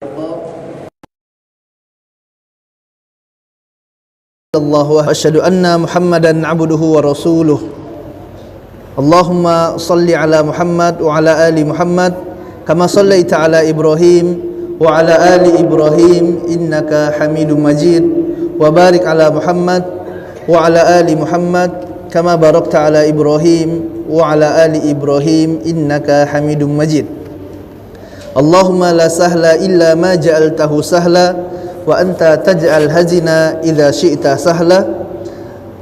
wa asyhadu anna Muhammadan abduhu wa rasuluh. Allahumma salli ala Muhammad wa ala ali Muhammad kama sallaita ala Ibrahim wa ala ali Ibrahim innaka Hamidum Majid, wa barik ala Muhammad wa ala ali Muhammad kama barakta ala Ibrahim wa ala ali Ibrahim innaka Hamidum Majid. Allahumma la sahla illa ma ja'altahu sahla wa anta taj'al hazina idza syi'ta sahla.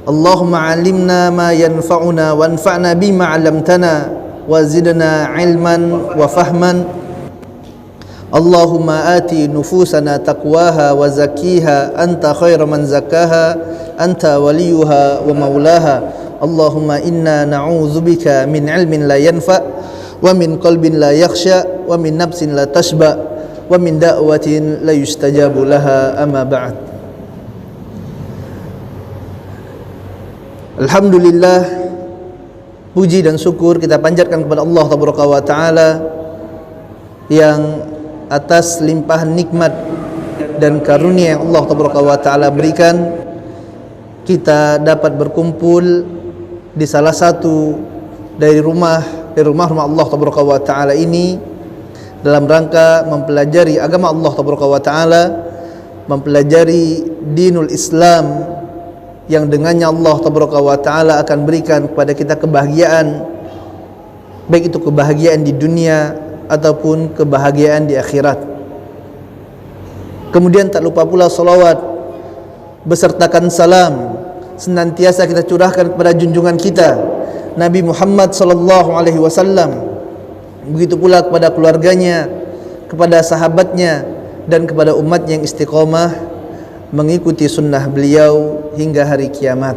Allahumma 'allimna ma yanfa'una wanfa'na bima 'allamtana wa zidna 'ilman wa fahman. Allahumma ati nufusana taqwaha wa zakkiha anta khairu man zakkaha anta waliyuha wa maulaha. Allahumma inna na'udzubika min 'ilmin la yanfa' wa min qalbin la yakhsha wa min nafsin la tashba wa min da'watin la yustajabu laha, amma ba'd. Alhamdulillah, puji dan syukur kita panjatkan kepada Allah Tabaraka wa Ta'ala yang atas limpahan nikmat dan karunia yang Allah Tabaraka wa Ta'ala berikan, kita dapat berkumpul di salah satu dari rumah Allah Tabaraka wa Ta'ala ini dalam rangka mempelajari agama Allah Tabaraka wa Ta'ala, mempelajari dinul Islam yang dengannya Allah Tabaraka wa Ta'ala akan berikan kepada kita kebahagiaan, baik itu kebahagiaan di dunia ataupun kebahagiaan di akhirat. Kemudian tak lupa pula salawat besertakan salam senantiasa kita curahkan kepada junjungan kita Nabi Muhammad sallallahu alaihi wasallam, begitu pula kepada keluarganya, kepada sahabatnya, dan kepada umatnya yang istiqomah mengikuti sunnah beliau hingga hari kiamat.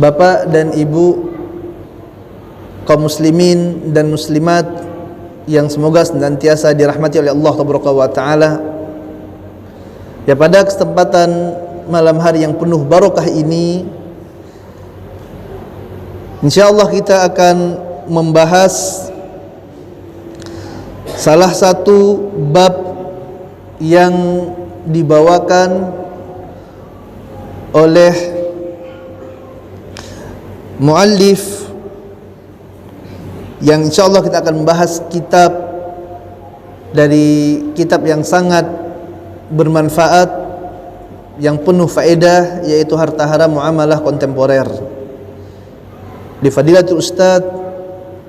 Bapak dan ibu kaum muslimin dan muslimat yang semoga senantiasa dirahmati oleh Allah Tabaraka wa Ta'ala, ya, pada kesempatan malam hari yang penuh barokah ini, insyaallah kita akan membahas salah satu bab yang dibawakan oleh muallif, yang insyaallah kita akan membahas kitab dari kitab yang sangat bermanfaat, yang penuh faedah, yaitu Harta Haram Muamalah Kontemporer di Fadilatul Ustaz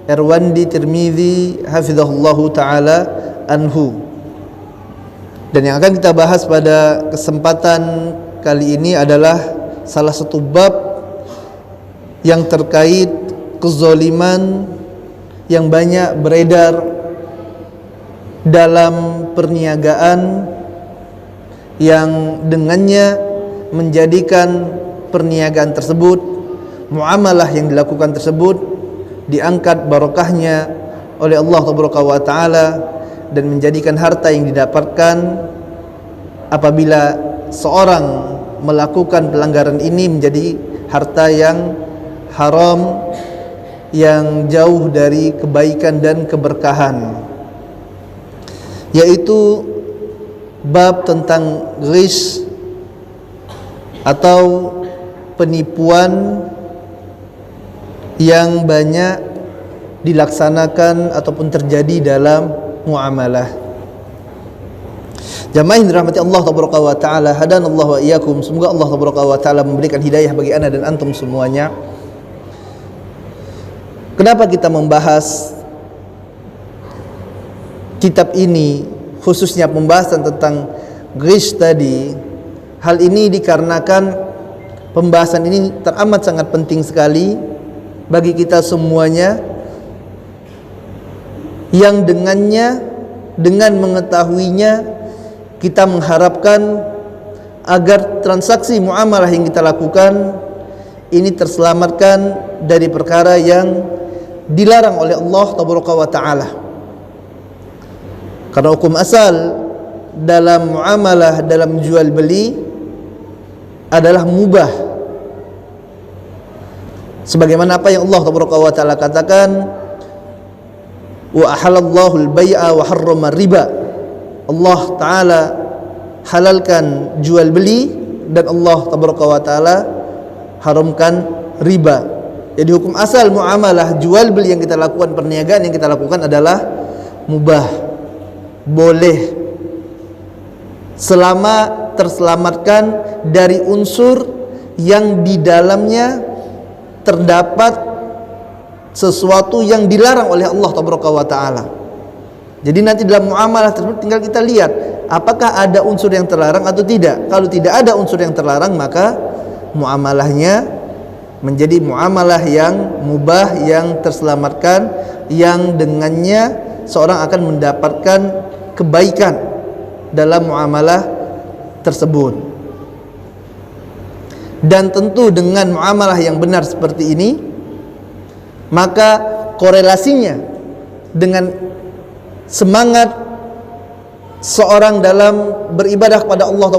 Erwandi Tirmizi hafizahullahu ta'ala anhu. Dan yang akan kita bahas pada kesempatan kali ini adalah salah satu bab yang terkait kezaliman yang banyak beredar dalam perniagaan, yang dengannya menjadikan perniagaan tersebut, muamalah yang dilakukan tersebut diangkat barokahnya oleh Allah Tabaraka wa Ta'ala, dan menjadikan harta yang didapatkan apabila seorang melakukan pelanggaran ini menjadi harta yang haram, yang jauh dari kebaikan dan keberkahan, yaitu bab tentang ghish atau penipuan yang banyak dilaksanakan ataupun terjadi dalam muamalah. Jamaah yang dirahmati Allah Tabaraka wa Ta'ala, hadanallahu wa iyyakum. Semoga Allah Tabaraka wa Ta'ala memberikan hidayah bagi ana dan antum semuanya. Kenapa kita membahas kitab ini, khususnya pembahasan tentang ghish tadi? Hal ini dikarenakan pembahasan ini teramat sangat penting sekali bagi kita semuanya, yang dengannya, dengan mengetahuinya, kita mengharapkan agar transaksi muamalah yang kita lakukan ini terselamatkan dari perkara yang dilarang oleh Allah Tabaraka wa Ta'ala. Karena hukum asal dalam muamalah, dalam jual beli adalah mubah, sebagaimana apa yang Allah Tabaraka wa Ta'ala katakan, wa ahalallahu al-bai'a wa harrama riba. Allah Ta'ala halalkan jual beli, dan Allah Tabaraka wa Ta'ala haramkan riba. Jadi hukum asal muamalah jual beli yang kita lakukan, perniagaan yang kita lakukan adalah mubah, boleh, selama terselamatkan dari unsur yang di dalamnya terdapat sesuatu yang dilarang oleh Allah Tabaraka wa Ta'ala. Jadi nanti dalam muamalah tersebut tinggal kita lihat apakah ada unsur yang terlarang atau tidak. Kalau tidak ada unsur yang terlarang, maka muamalahnya menjadi muamalah yang mubah, yang terselamatkan, yang dengannya seorang akan mendapatkan kebaikan dalam muamalah tersebut. Dan tentu dengan muamalah yang benar seperti ini, maka korelasinya dengan semangat seorang dalam beribadah kepada Allah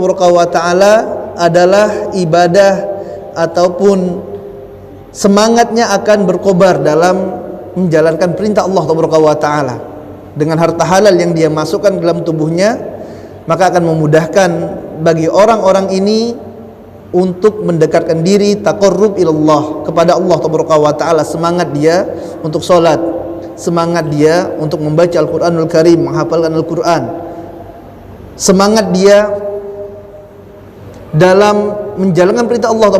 Taala adalah ibadah ataupun semangatnya akan berkobar dalam menjalankan perintah Allah Taala. Dengan harta halal yang dia masukkan dalam tubuhnya, maka akan memudahkan bagi orang-orang ini untuk mendekatkan diri taqarrub ilallah, kepada Allah Taala. Semangat dia untuk sholat, semangat dia untuk membaca Al-Quranul Karim, menghafalkan Al-Quran, semangat dia dalam menjalankan perintah Allah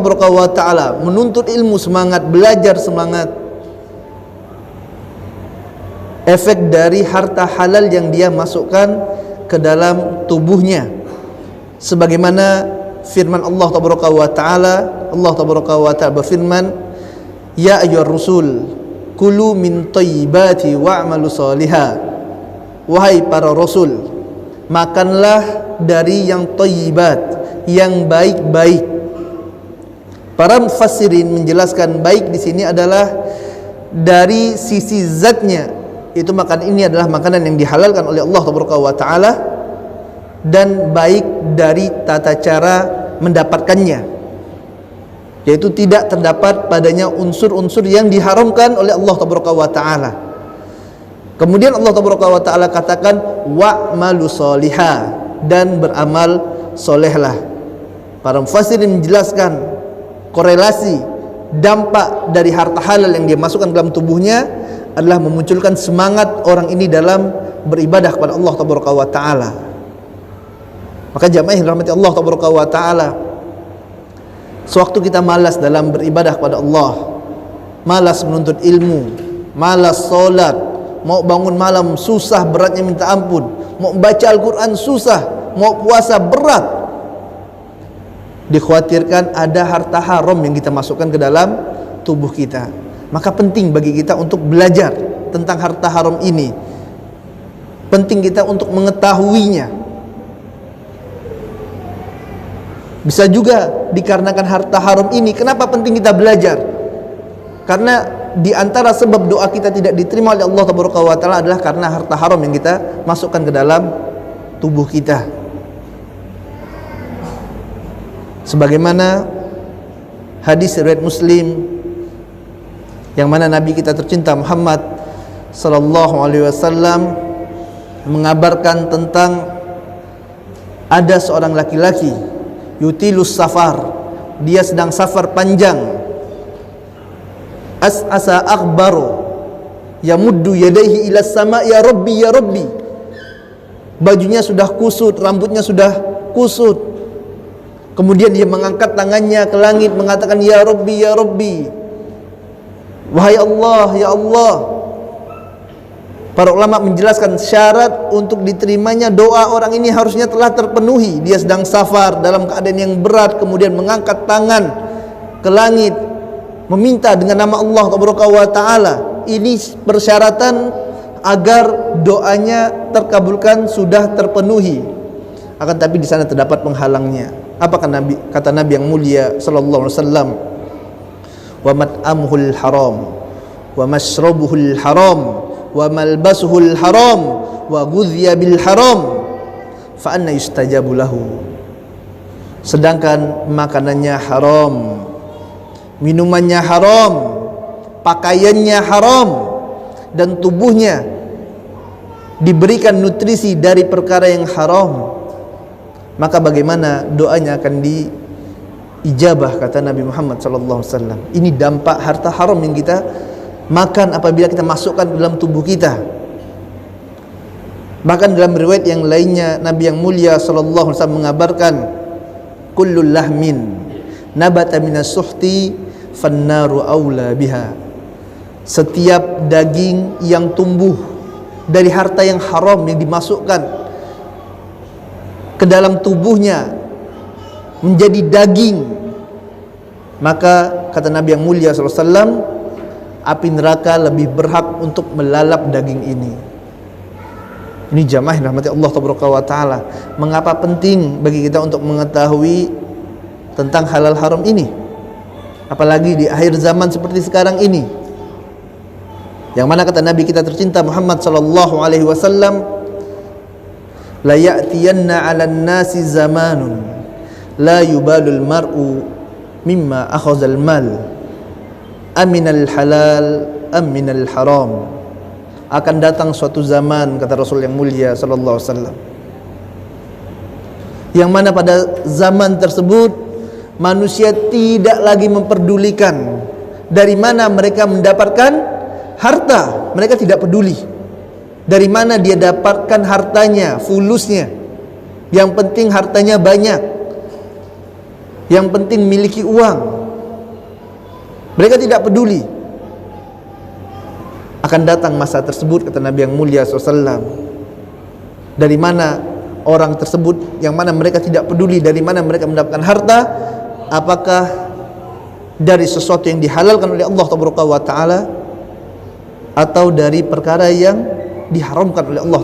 Taala, menuntut ilmu, semangat belajar, semangat. Efek dari harta halal yang dia masukkan ke dalam tubuhnya, sebagaimana firman Allah Taala. Allah Taala berfirman, ya ayyuhar rusul kulu min thayyibati wa'malu shaliha. Wahai para rasul, makanlah dari yang thayyibat, yang baik-baik. Para mufassirin menjelaskan baik di sini adalah dari sisi zatnya, itu makan ini adalah makanan yang dihalalkan oleh Allah Taala, dan baik dari tata cara mendapatkannya, yaitu tidak terdapat padanya unsur-unsur yang diharamkan oleh Allah Taala. Kemudian Allah Taala katakan wa'malu sholiha, dan beramal solehlah. Para mufassirin menjelaskan korelasi dampak dari harta halal yang dia masukkan dalam tubuhnya adalah memunculkan semangat orang ini dalam beribadah kepada Allah Taala. Maka jamaah yang dirahmati Allah Taala, sewaktu kita malas dalam beribadah kepada Allah, malas menuntut ilmu, malas sholat, mau bangun malam susah, beratnya minta ampun, mau baca Al-Quran susah, mau puasa berat, dikhawatirkan ada harta haram yang kita masukkan ke dalam tubuh kita. Maka penting bagi kita untuk belajar tentang harta haram ini, penting kita untuk mengetahuinya. Bisa juga dikarenakan harta haram ini, kenapa penting kita belajar? Karena di antara sebab doa kita tidak diterima oleh Allah Taala adalah karena harta haram yang kita masukkan ke dalam tubuh kita. Sebagaimana hadis riwayat Muslim, yang mana Nabi kita tercinta Muhammad sallallahu alaihi wasallam mengabarkan tentang ada seorang laki-laki yutilus safar, dia sedang safar panjang, as'asa akhbaru yamuddu yadayhi ila sama, ya Rabbi ya Rabbi, bajunya sudah kusut, rambutnya sudah kusut, kemudian dia mengangkat tangannya ke langit mengatakan ya Rabbi ya Rabbi, wahai Allah ya Allah. Para ulama menjelaskan syarat untuk diterimanya doa orang ini harusnya telah terpenuhi. Dia sedang safar dalam keadaan yang berat, kemudian mengangkat tangan ke langit meminta dengan nama Allah Taala. Ini persyaratan agar doanya terkabulkan sudah terpenuhi. Akan tapi di sana terdapat penghalangnya. Apakah Nabi, kata Nabi yang mulia sallallahu alaihi wasallam, wa mat'amuhul haram wa mashrabuhul haram wa malbasuhul haram wa ghudhiya bil haram fa anna yustajabu lahu. Sedangkan makanannya haram, minumannya haram, pakaiannya haram, dan tubuhnya diberikan nutrisi dari perkara yang haram, maka bagaimana doanya akan diijabah, kata Nabi Muhammad SAW. Ini dampak harta haram yang kita makan apabila kita masukkan dalam tubuh kita. Bahkan dalam riwayat yang lainnya, Nabi yang mulia SAW mengabarkan, kullu lahmin nabata minas suhti fannaru awla biha. Setiap daging yang tumbuh dari harta yang haram yang dimasukkan ke dalam tubuhnya menjadi daging, maka kata Nabi yang mulia SAW, api neraka lebih berhak untuk melalap daging ini. Ini jamaah yang rahmati Allah Ta'ala. Mengapa penting bagi kita untuk mengetahui tentang halal haram ini, apalagi di akhir zaman seperti sekarang ini, yang mana kata Nabi kita tercinta Muhammad SAW, la ya'tiyanna 'alan nasi zamanun la yubalul mar'u mimma akhadhal mal aminal halal aminal haram. Akan datang suatu zaman, kata Rasul yang mulia sallallahu alaihi wasallam, yang mana pada zaman tersebut manusia tidak lagi memperdulikan dari mana mereka mendapatkan harta. Mereka tidak peduli dari mana dia dapatkan hartanya, fulusnya. Yang penting hartanya banyak, yang penting miliki uang. Mereka tidak peduli. Akan datang masa tersebut, kata Nabi yang mulia SAW, dari mana orang tersebut, yang mana mereka tidak peduli dari mana mereka mendapatkan harta, apakah dari sesuatu yang dihalalkan oleh Allah Ta'ala atau dari perkara yang diharamkan oleh Allah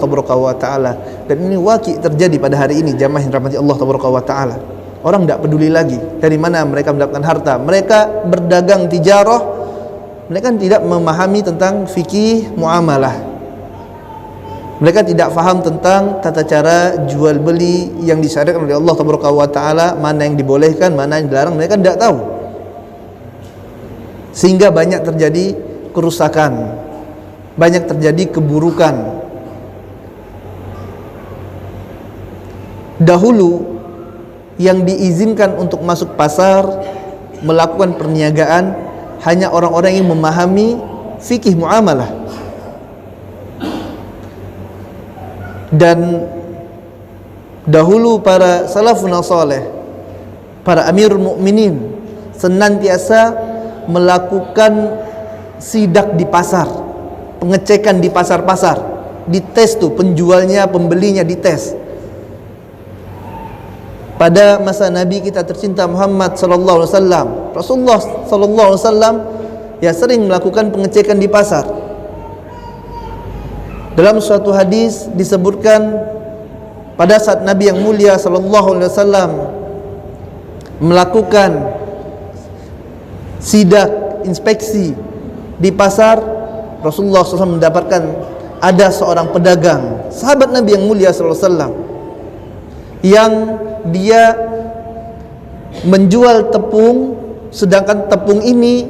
Ta'ala. Dan ini waqi' terjadi pada hari ini, jamaah yang rahmati Allah Ta'ala. Orang tidak peduli lagi dari mana mereka mendapatkan harta. Mereka berdagang tijarah, mereka tidak memahami tentang fikih muamalah. Mereka tidak faham tentang tata cara jual beli yang disyariatkan oleh Allah Ta'ala, mana yang dibolehkan, mana yang dilarang, mereka tidak tahu. Sehingga banyak terjadi kerusakan, banyak terjadi keburukan. Dahulu yang diizinkan untuk masuk pasar, melakukan perniagaan, hanya orang-orang yang memahami fikih muamalah. Dan dahulu para salafun saleh, para amirul mukminin, senantiasa melakukan sidak di pasar, pengecekan di pasar-pasar, dites tuh penjualnya, pembelinya dites. Pada masa Nabi kita tercinta Muhammad sallallahu alaihi wasallam, Rasulullah sallallahu alaihi wasallam ya sering melakukan pengecekan di pasar. Dalam suatu hadis disebutkan, pada saat Nabi yang mulia sallallahu alaihi wasallam melakukan sidak, inspeksi di pasar, Rasulullah SAW mendapatkan ada seorang pedagang, sahabat Nabi yang mulia sallallahu alaihi wasallam, yang dia menjual tepung, sedangkan tepung ini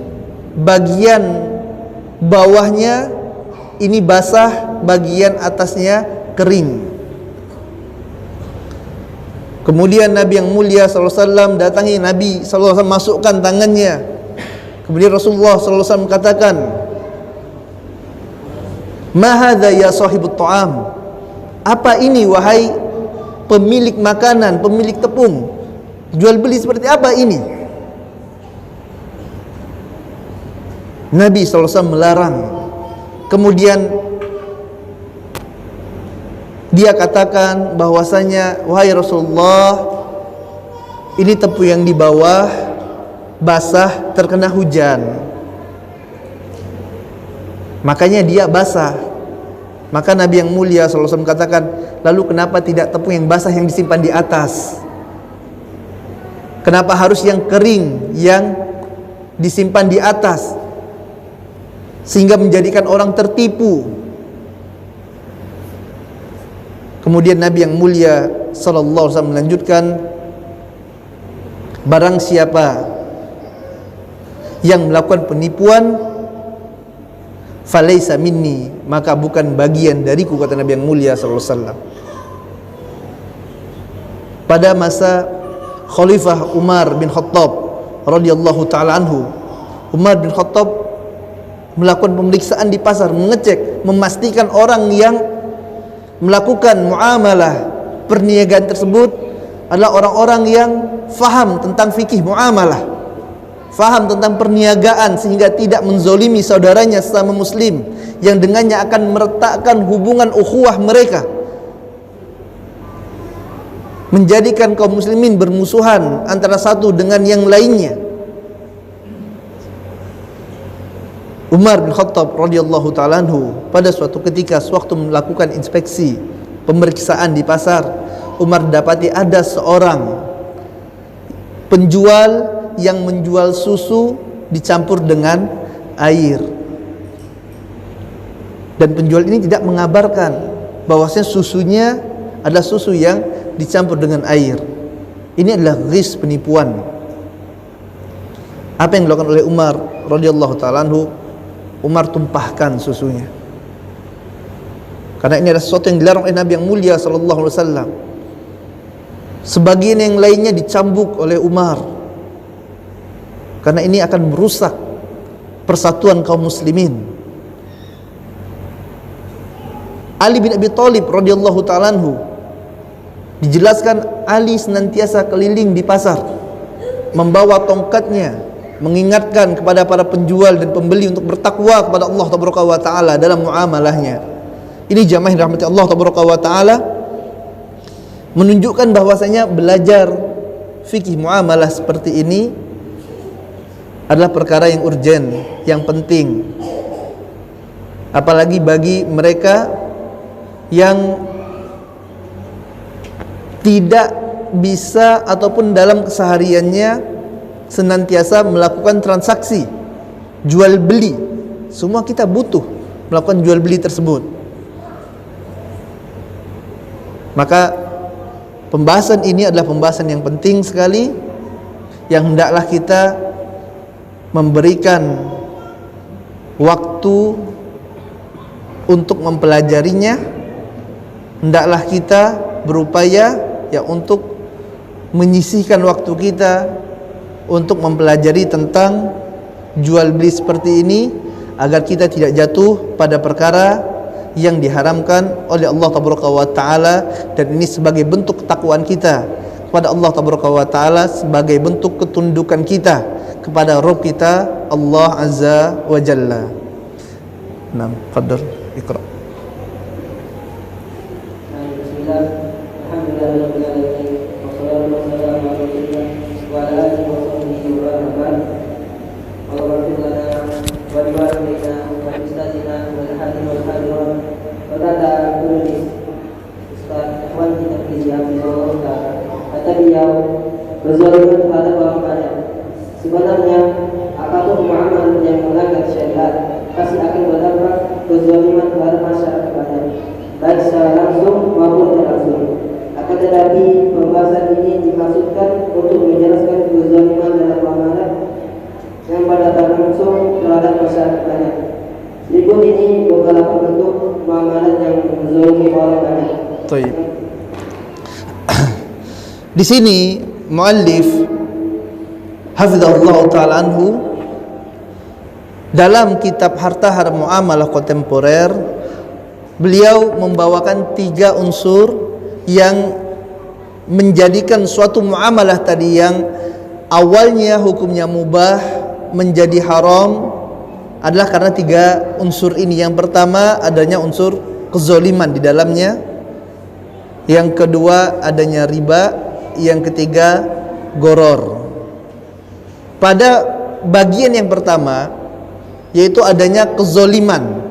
bagian bawahnya ini basah, bagian atasnya kering. Kemudian Nabi yang mulia SAW datangi Nabi SAW, masukkan tangannya. Kemudian Rasulullah SAW katakan, "Ma hadza ya sahibut ta'am?" Apa ini wahai pemilik makanan, pemilik tepung? Jual beli seperti apa ini? Nabi SAW melarang. Kemudian dia katakan bahwasanya, wahai Rasulullah, ini tepung yang di bawah basah terkena hujan, makanya dia basah. Maka Nabi yang mulia SAW katakan, lalu kenapa tidak tepung yang basah yang disimpan di atas? Kenapa harus yang kering yang disimpan di atas, sehingga menjadikan orang tertipu? Kemudian Nabi yang mulia sallallahu alaihi wasallam melanjutkan, barang siapa yang melakukan penipuan, falaisa minni, maka bukan bagian dariku, kata Nabi yang mulia sallallahu alaihi wasallam. Pada masa Khalifah Umar bin Khattab radhiyallahu taala anhu, Umar bin Khattab melakukan pemeriksaan di pasar, mengecek, memastikan orang yang melakukan muamalah perniagaan tersebut adalah orang-orang yang faham tentang fikih muamalah, faham tentang perniagaan, sehingga tidak menzolimi saudaranya sesama muslim yang dengannya akan meretakkan hubungan ukhuwah mereka, menjadikan kaum muslimin bermusuhan antara satu dengan yang lainnya. Umar bin Khattab radhiyallahu ta'ala anhu pada suatu ketika sewaktu melakukan inspeksi pemeriksaan di pasar, Umar dapati ada seorang penjual yang menjual susu dicampur dengan air, dan penjual ini tidak mengabarkan bahwasanya susunya adalah susu yang dicampur dengan air. Ini adalah ghis, penipuan. Apa yang dilakukan oleh Umar radhiyallahu ta'ala anhu? Umar tumpahkan susunya, karena ini adalah sesuatu yang dilarang oleh Nabi yang mulia sallallahu alaihi wasallam. Sebagian yang lainnya dicambuk oleh Umar, karena ini akan merusak persatuan kaum muslimin. Ali bin Abi Thalib radhiyallahu ta'ala anhu, dijelaskan Ali senantiasa keliling di pasar membawa tongkatnya, mengingatkan kepada para penjual dan pembeli untuk bertakwa kepada Allah tabaraka wa taala dalam muamalahnya. Ini jamaah yang dirahmati Allah tabaraka wa taala, menunjukkan bahwasanya belajar fikih muamalah seperti ini adalah perkara yang urgen, yang penting, apalagi bagi mereka yang tidak bisa ataupun dalam kesehariannya senantiasa melakukan transaksi jual beli. Semua kita butuh melakukan jual beli tersebut. Maka pembahasan ini adalah pembahasan yang penting sekali, yang hendaklah kita memberikan waktu untuk mempelajarinya. Hendaklah kita berupaya ya untuk menyisihkan waktu kita untuk mempelajari tentang jual beli seperti ini, agar kita tidak jatuh pada perkara yang diharamkan oleh Allah tabaraka wa taala. Dan ini sebagai bentuk ketakwaan kita kepada Allah tabaraka wa taala, sebagai bentuk ketundukan kita kepada Rabb kita Allah azza wa jalla. Naam, fadhal iqra. Kata beliau, berzaliman terhadap orang banyak. Sebenarnya apapun muamalah yang melanggar syariat pasti akan berdampak kezaliman terhadap masyarakat banyak, baik secara langsung maupun tidak langsung. Akan tetapi pembahasan ini dimaksudkan untuk menjelaskan kezaliman dalam muamalah yang berdampak langsung terhadap masyarakat banyak. Berikut ini beberapa bentuk muamalah yang menzalimi orang banyak. Baik. Di sini muallif hafizahullah taala anhu dalam kitab Harta Haram Muamalah Kontemporer, beliau membawakan 3 unsur yang menjadikan suatu muamalah tadi yang awalnya hukumnya mubah menjadi haram adalah karena 3 unsur ini. Yang pertama adanya unsur kezoliman di dalamnya, yang kedua adanya riba, yang ketiga goror. Pada bagian yang pertama, yaitu adanya kezoliman,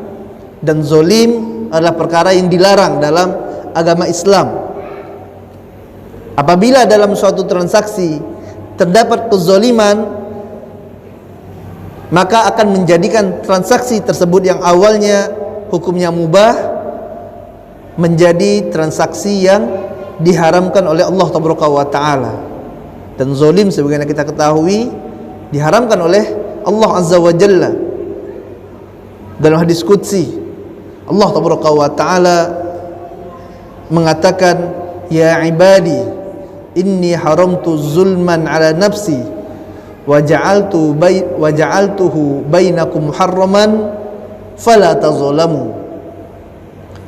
dan zolim adalah perkara yang dilarang dalam agama Islam. Apabila dalam suatu transaksi terdapat kezoliman, maka akan menjadikan transaksi tersebut yang awalnya hukumnya mubah menjadi transaksi yang diharamkan oleh Allah tabaraka wa taala. Dan zalim sebagaimana kita ketahui diharamkan oleh Allah azza wa jalla. Dalam hadis qudsi Allah Taala mengatakan, ya ibadi inni haramtu zulman ala nafsi wa ja'altuhu bainakum muharraman fala tazalamu.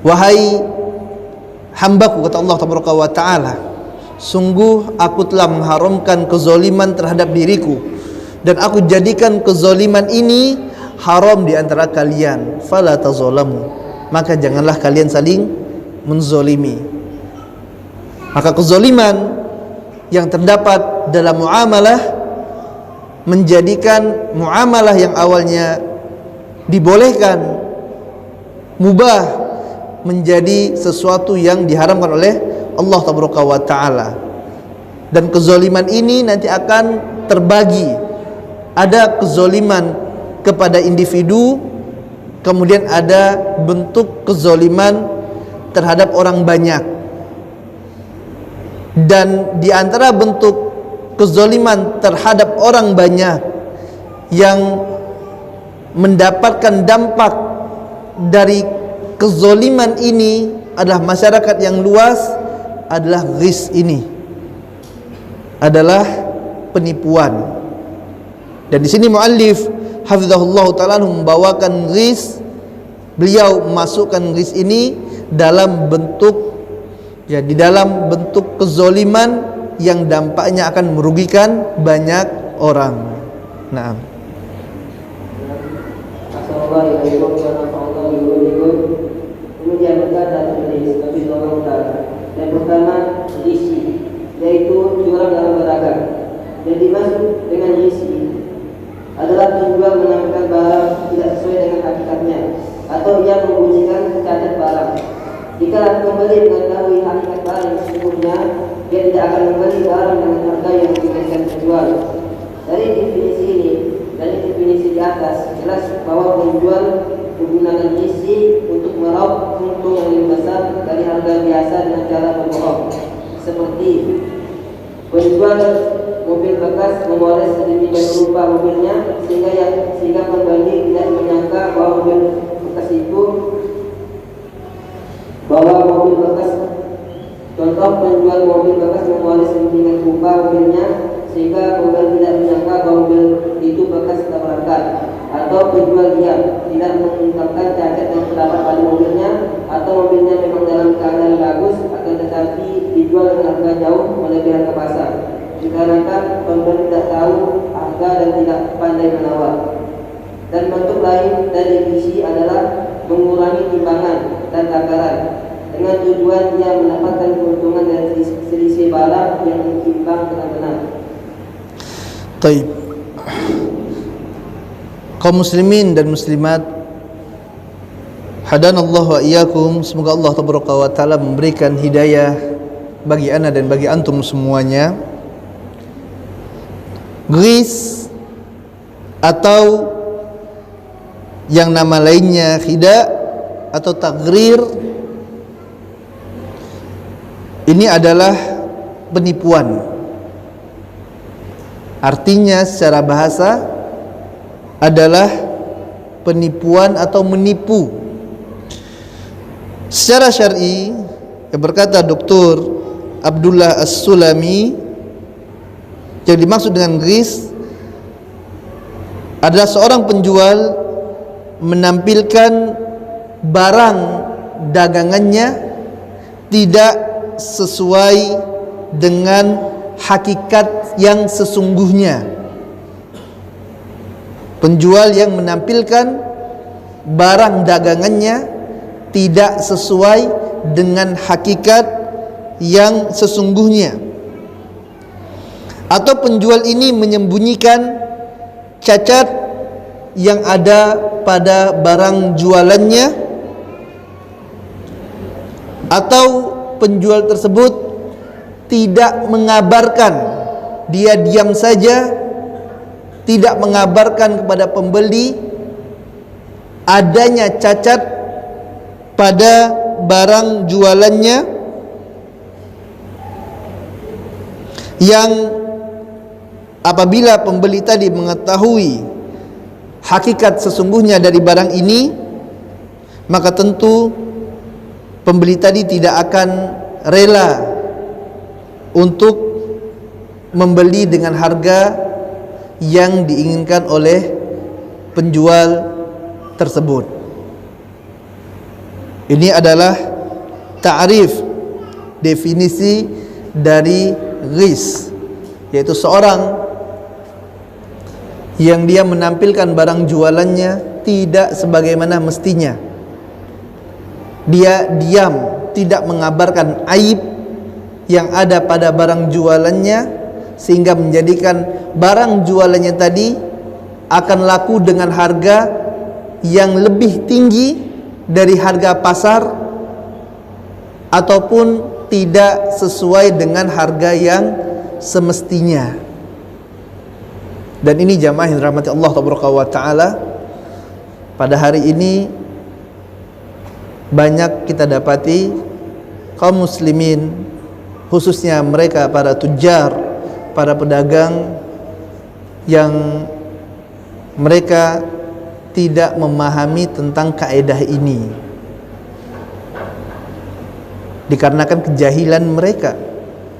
Wahai hambaku, kata Allah Taala, sungguh aku telah mengharamkan kezaliman terhadap diriku dan aku jadikan kezaliman ini haram di antara kalian. Fala tazalamu, maka janganlah kalian saling menzolimi. Maka kezaliman yang terdapat dalam muamalah menjadikan muamalah yang awalnya dibolehkan, mubah, menjadi sesuatu yang diharamkan oleh Allah Taala. Dan kezaliman ini nanti akan terbagi. Ada kezaliman kepada individu, kemudian ada bentuk kezaliman terhadap orang banyak. Dan di antara bentuk kezaliman terhadap orang banyak yang mendapatkan dampak dari kezaliman ini adalah masyarakat yang luas, adalah ghish, ini adalah penipuan. Dan di sini muallif hafizahullah taala membawakan ghish, beliau memasukkan ghish ini dalam bentuk, ya, di dalam bentuk kezaliman yang dampaknya akan merugikan banyak orang. Naam. Assalamualaikum warahmatullahi wabarakatuh. Kemudian berkata penulis Hafizahullah Ta'ala, yang pertama risi, yaitu curang dalam berdagang. Dan dimaksud dengan risi adalah penjual menampilkan barang tidak sesuai dengan hakikatnya, atau ia membunyikan cacat barang. Jika pembeli mengetahui hakikat barang yang sesungguhnya, dia tidak akan membeli barang dengan harga yang diberikan penjual. Dari definisi ini, dari definisi di atas, jelas bahwa penjual menggunakan isi untuk meraup untung yang lebih besar dari harga biasa dengan cara berbohong. Seperti penjual mobil bekas memoles sedemikian rupa mobilnya sehingga pembeli tidak menyangka bahwa mobil bekas itu contoh penjual mobil bekas memoles sedemikian rupa mobilnya sehingga pembeli tidak menyangka bahwa mobil itu bekas tabrakan. Atau penjual diam, tidak mengungkapkan cacat yang terdapat pada mobilnya, atau mobilnya memang dalam keadaan bagus, akan tetapi dijual dengan harga jauh melebihi harga pasar, dikarenakan pembeli tidak tahu harga dan tidak pandai menawar. Dan bentuk lain dari isi adalah mengurangi timbangan dan takaran dengan tujuan dia mendapatkan keuntungan dari selisih barang yang ditimbang dengan benar. Baik. Kaum muslimin dan muslimat, hadanallahu wa iyyakum, semoga Allah Taala memberikan hidayah bagi ana dan bagi antum semuanya. Ghish atau yang nama lainnya khida atau taghrir, ini adalah penipuan. Artinya secara bahasa adalah penipuan atau menipu. Secara syar'i, yang berkata Dr. Abdullah As-Sulami, yang dimaksud dengan ghish adalah seorang penjual menampilkan barang dagangannya tidak sesuai dengan hakikat yang sesungguhnya. Penjual yang menampilkan barang dagangannya tidak sesuai dengan hakikat yang sesungguhnya, atau penjual ini menyembunyikan cacat yang ada pada barang jualannya, atau penjual tersebut tidak mengabarkan, dia diam saja, tidak mengabarkan kepada pembeli adanya cacat pada barang jualannya, yang apabila pembeli tadi mengetahui hakikat sesungguhnya dari barang ini, maka tentu pembeli tadi tidak akan rela untuk membeli dengan harga yang diinginkan oleh penjual tersebut. Ini adalah ta'rif, definisi dari ghis, yaitu seorang yang dia menampilkan barang jualannya tidak sebagaimana mestinya. Dia diam, tidak mengabarkan aib yang ada pada barang jualannya, sehingga menjadikan barang jualannya tadi akan laku dengan harga yang lebih tinggi dari harga pasar, ataupun tidak sesuai dengan harga yang semestinya. Dan ini jamaah yang dirahmati Allah Taala, pada hari ini banyak kita dapati kaum muslimin, khususnya mereka para tujar, para pedagang, yang mereka tidak memahami tentang kaedah ini dikarenakan kejahilan mereka,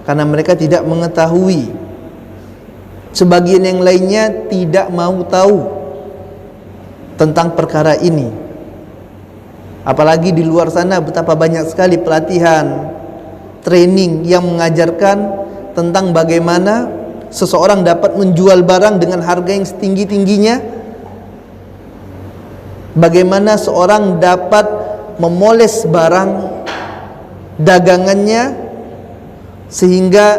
karena mereka tidak mengetahui. Sebagian yang lainnya tidak mau tahu tentang perkara ini. Apalagi di luar sana betapa banyak sekali pelatihan, training yang mengajarkan tentang bagaimana seseorang dapat menjual barang dengan harga yang setinggi-tingginya, bagaimana seorang dapat memoles barang dagangannya sehingga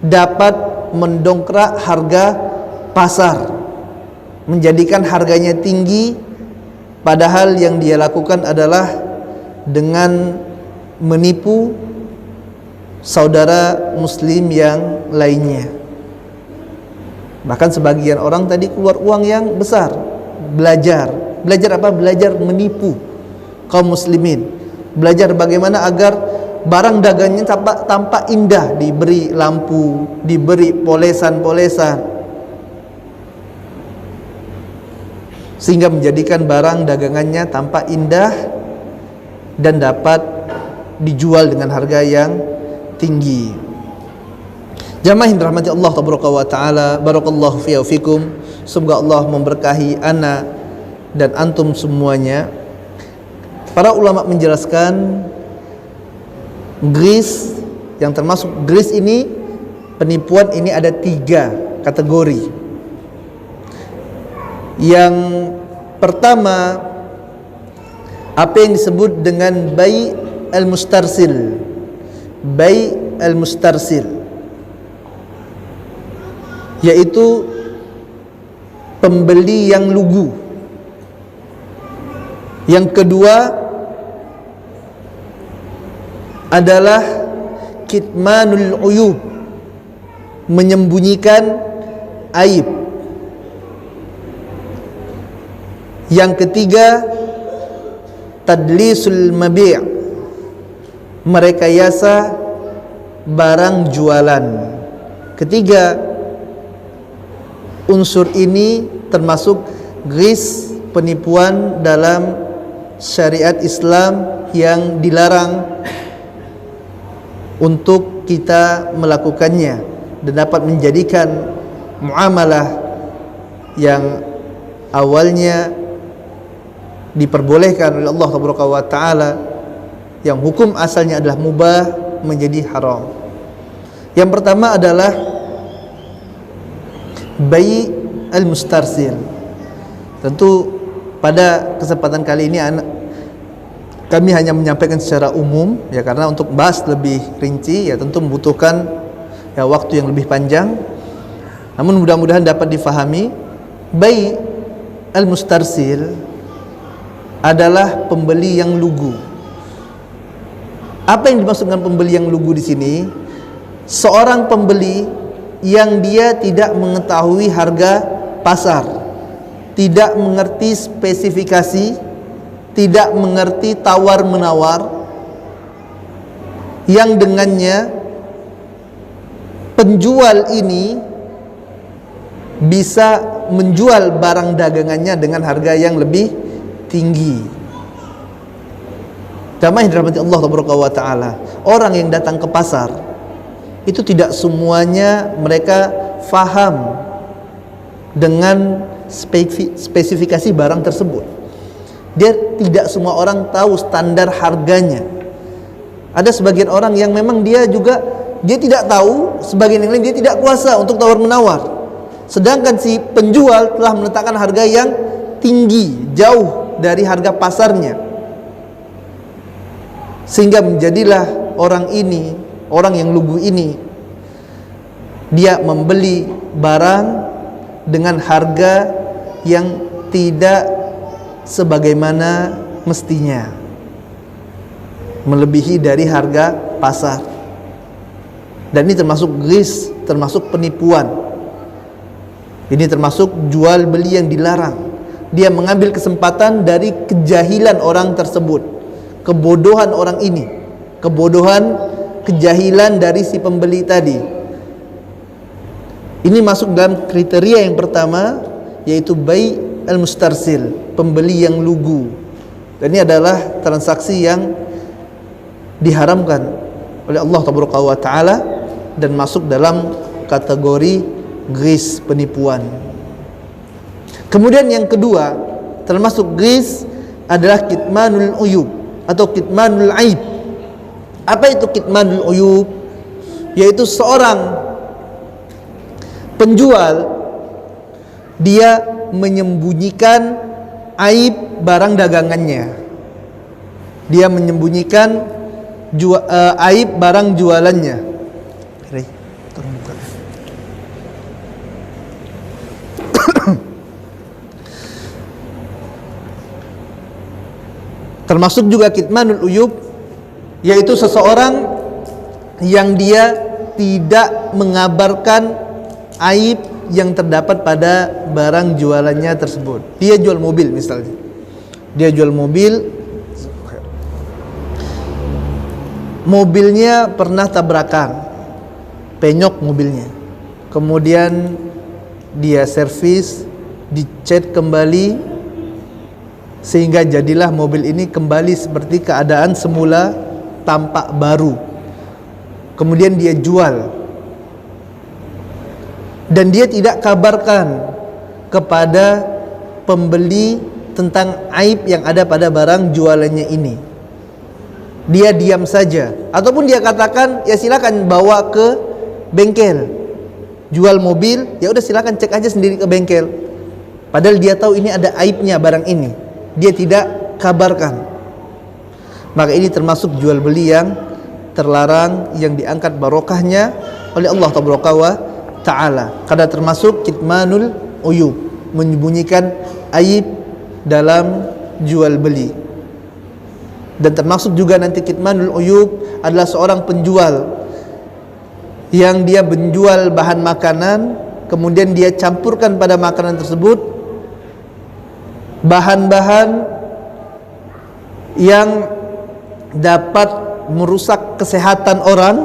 dapat mendongkrak harga pasar, menjadikan harganya tinggi, padahal yang dia lakukan adalah dengan menipu saudara muslim yang lainnya. Bahkan sebagian orang tadi keluar uang yang besar, belajar apa? Belajar menipu kaum muslimin, belajar bagaimana agar barang dagangnya tampak indah, diberi lampu, diberi polesan-polesan, sehingga menjadikan barang dagangannya tampak indah dan dapat dijual dengan harga yang tinggi. Jamaah yang dirahmati Allah Taala, barakallahu fi wa fikum. Semoga Allah memberkahi ana dan antum semuanya. Para ulama menjelaskan ghis, yang termasuk ghis ini, penipuan ini ada 3 kategori. Yang pertama, apa yang disebut dengan bai' al-mustarsil. Bai' al-mustarsil, yaitu pembeli yang lugu. Yang kedua adalah kitmanul uyub, menyembunyikan aib. Yang ketiga tadlisul mabi', merekayasa barang jualan. Ketiga unsur ini termasuk ghis, penipuan dalam syariat Islam yang dilarang untuk kita melakukannya, dan dapat menjadikan muamalah yang awalnya diperbolehkan oleh Allah Taala, yang hukum asalnya adalah mubah, menjadi haram. Yang pertama adalah bai' al-mustarsil. Tentu pada kesempatan kali ini kami hanya menyampaikan secara umum, ya, karena untuk bahas lebih rinci ya tentu membutuhkan ya waktu yang lebih panjang. Namun mudah-mudahan dapat difahami. Bai' al-mustarsil adalah pembeli yang lugu. Apa yang dimaksud dengan pembeli yang lugu di sini? Seorang pembeli yang dia tidak mengetahui harga pasar, tidak mengerti spesifikasi, tidak mengerti tawar-menawar, yang dengannya penjual ini bisa menjual barang dagangannya dengan harga yang lebih tinggi. Jamaah yang dirahmati Allah Taala, orang yang datang ke pasar itu tidak semuanya mereka faham dengan spesifikasi barang tersebut. Dia tidak semua orang tahu standar harganya. Ada sebagian orang yang memang dia tidak tahu, sebagian yang lain dia tidak kuasa untuk tawar menawar. Sedangkan si penjual telah meletakkan harga yang tinggi, jauh dari harga pasarnya. Sehingga menjadilah orang yang lugu ini, dia membeli barang dengan harga yang tidak sebagaimana mestinya, melebihi dari harga pasar. Dan ini termasuk ghish, termasuk penipuan. Ini termasuk jual beli yang dilarang. Dia mengambil kesempatan dari kejahilan orang tersebut, kebodohan orang ini, kejahilan dari si pembeli tadi. Ini masuk dalam kriteria yang pertama, yaitu bai' al-mustarsil, pembeli yang lugu. Dan ini adalah transaksi yang diharamkan oleh Allah Taala dan masuk dalam kategori ghish, penipuan. Kemudian yang kedua, termasuk ghish adalah kitmanul uyub atau kitmanul aib. Apa itu kitmanul uyub? Yaitu seorang penjual, dia menyembunyikan aib barang dagangannya. Dia menyembunyikan aib barang jualannya. Termasuk juga kitmanul uyub, yaitu seseorang yang dia tidak mengabarkan aib yang terdapat pada barang jualannya tersebut. Dia jual mobil misalnya, mobilnya pernah tabrakan, penyok mobilnya, kemudian dia servis, dicat kembali, sehingga jadilah mobil ini kembali seperti keadaan semula, tampak baru. Kemudian dia jual, dan dia tidak kabarkan kepada pembeli tentang aib yang ada pada barang jualannya ini. Dia diam saja, ataupun dia katakan, ya silakan bawa ke bengkel, jual mobil, ya udah silakan cek aja sendiri ke bengkel. Padahal dia tahu ini ada aibnya barang ini, dia tidak kabarkan. Maka ini termasuk jual beli yang terlarang, yang diangkat barokahnya oleh Allah Taala, karena termasuk kitmanul uyub, menyembunyikan aib dalam jual beli. Dan termasuk juga nanti kitmanul uyub adalah seorang penjual yang dia menjual bahan makanan, kemudian dia campurkan pada makanan tersebut bahan-bahan yang dapat merusak kesehatan orang,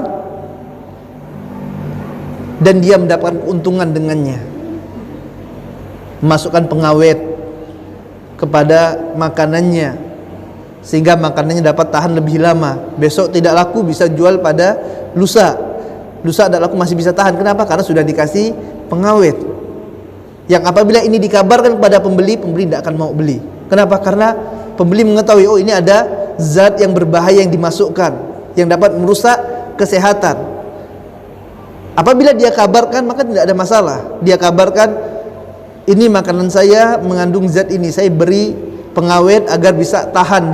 dan dia mendapatkan keuntungan dengannya. Memasukkan pengawet kepada makanannya sehingga makanannya dapat tahan lebih lama. Besok tidak laku, bisa jual pada lusa tidak laku, masih bisa tahan. Kenapa? Karena sudah dikasih pengawet yang apabila ini dikabarkan kepada pembeli tidak akan mau beli. Kenapa? Karena pembeli mengetahui, oh ini ada zat yang berbahaya yang dimasukkan, yang dapat merusak kesehatan. Apabila dia kabarkan, maka tidak ada masalah. Dia kabarkan, ini makanan saya mengandung zat ini, saya beri pengawet agar bisa tahan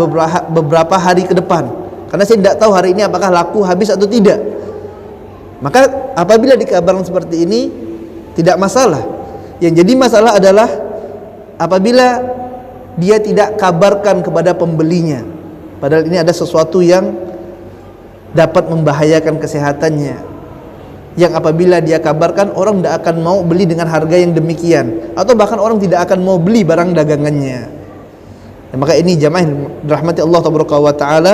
beberapa hari ke depan, karena saya tidak tahu hari ini apakah laku habis atau tidak. Maka apabila dikabarkan seperti ini, tidak masalah. Yang jadi masalah adalah apabila dia tidak kabarkan kepada pembelinya, padahal ini ada sesuatu yang dapat membahayakan kesehatannya, yang apabila dia kabarkan, orang tidak akan mau beli dengan harga yang demikian, atau bahkan orang tidak akan mau beli barang dagangannya. Dan maka ini jamaah rahmati Allah Taala,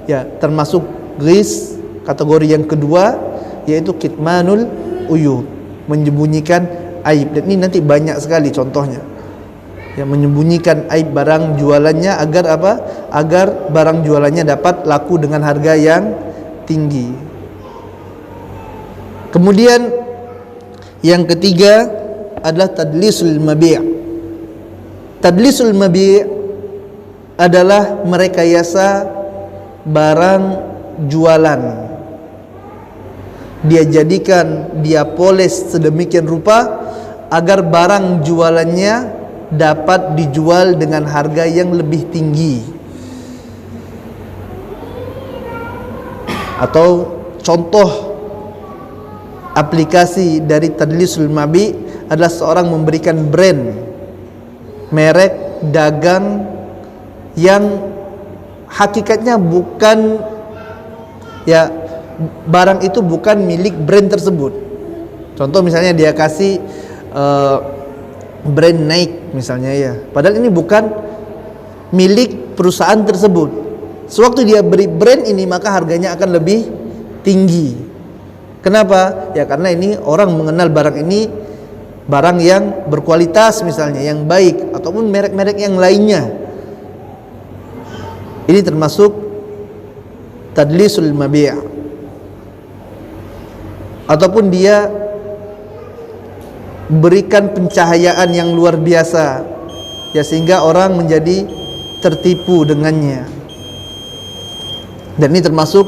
ya, termasuk ghish, kategori yang kedua, yaitu kitmanul uyub, menyembunyikan aib. Dan ini nanti banyak sekali contohnya yang menyembunyikan aib barang jualannya agar apa? Agar barang jualannya dapat laku dengan harga yang tinggi. Kemudian yang ketiga adalah tadlisul mabi'. Tadlisul mabi' adalah merekayasa barang jualan. Dia jadikan, dia poles sedemikian rupa agar barang jualannya dapat dijual dengan harga yang lebih tinggi. Atau contoh aplikasi dari tadlisul mabi adalah seorang memberikan brand, merek dagang yang hakikatnya bukan, ya, barang itu bukan milik brand tersebut. Contoh misalnya dia kasih brand Nike misalnya, ya, padahal ini bukan milik perusahaan tersebut. Sewaktu dia beri brand ini, maka harganya akan lebih tinggi. Kenapa? Ya karena ini orang mengenal barang ini barang yang berkualitas misalnya, yang baik, ataupun merek-merek yang lainnya. Ini termasuk tadlisul mabi'. Ataupun dia berikan pencahayaan yang luar biasa, ya, sehingga orang menjadi tertipu dengannya. Dan ini termasuk,